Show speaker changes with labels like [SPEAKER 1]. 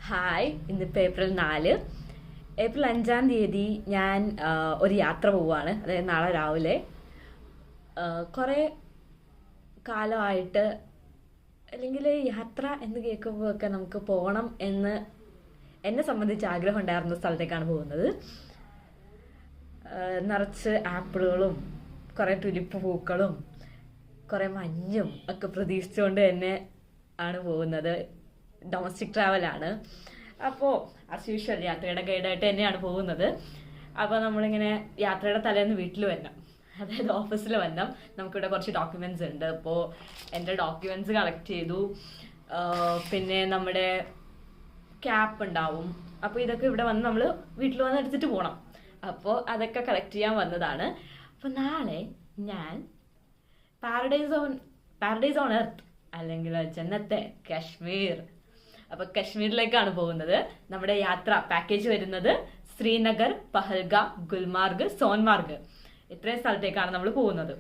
[SPEAKER 1] Hi, ഇന്നിപ്പോൾ April 4. April 5-ാം തീയതി ഞാൻ ഒരു യാത്ര പോവുകയാണ്. അതായത് നാളെ രാവിലെ. കുറേ കാലമായിട്ട് അല്ലെങ്കിൽ യാത്ര എന്ന് കേൾക്കുമ്പോഴൊക്കെ നമുക്ക് പോകണം എന്ന് എന്നെ സംബന്ധിച്ച് ആഗ്രഹം ഉണ്ടായിരുന്ന സ്ഥലത്തേക്കാണ് പോകുന്നത്. നിറച്ച് ആപ്പിളുകളും കുറേ തുലിപ്പ് പൂക്കളും കുറേ മഞ്ഞും ഒക്കെ പ്രതീക്ഷിച്ചുകൊണ്ട് തന്നെ ആണ് പോകുന്നത്. ഡൊമസ്റ്റിക് ട്രാവലാണ്. അപ്പോൾ ആസ് യൂഷ്വൽ യാത്രയുടെ ഗൈഡായിട്ട് തന്നെയാണ് പോകുന്നത്. അപ്പോൾ നമ്മളിങ്ങനെ യാത്രയുടെ തലേന്ന് വീട്ടിൽ വരണം, അതായത് ഓഫീസിൽ വരണം. നമുക്കിവിടെ കുറച്ച് ഡോക്യുമെൻറ്റ്സ് ഉണ്ട്. അപ്പോൾ എൻ്റെ ഡോക്യുമെൻറ്റ്സ് കളക്ട് ചെയ്തു. പിന്നെ നമ്മുടെ ക്യാപ്പ് ഉണ്ടാവും. അപ്പോൾ ഇതൊക്കെ ഇവിടെ വന്ന് നമ്മൾ വീട്ടിൽ വന്ന് എടുത്തിട്ട് പോകണം. അപ്പോൾ അതൊക്കെ കളക്ട് ചെയ്യാൻ വന്നതാണ്. അപ്പോൾ നാളെ ഞാൻ പാരഡൈസ് ഓൺ എർത്ത് അല്ലെങ്കിൽ ജന്നത്തെ കാശ്മീർ, അപ്പൊ കശ്മീരിലേക്കാണ് പോകുന്നത്. നമ്മുടെ യാത്ര പാക്കേജ് വരുന്നത് ശ്രീനഗർ, പഹൽഗാം, ഗുൽമാർഗ്, സോൻമാർഗ് ഇത്രയും സ്ഥലത്തേക്കാണ് നമ്മൾ പോകുന്നത്.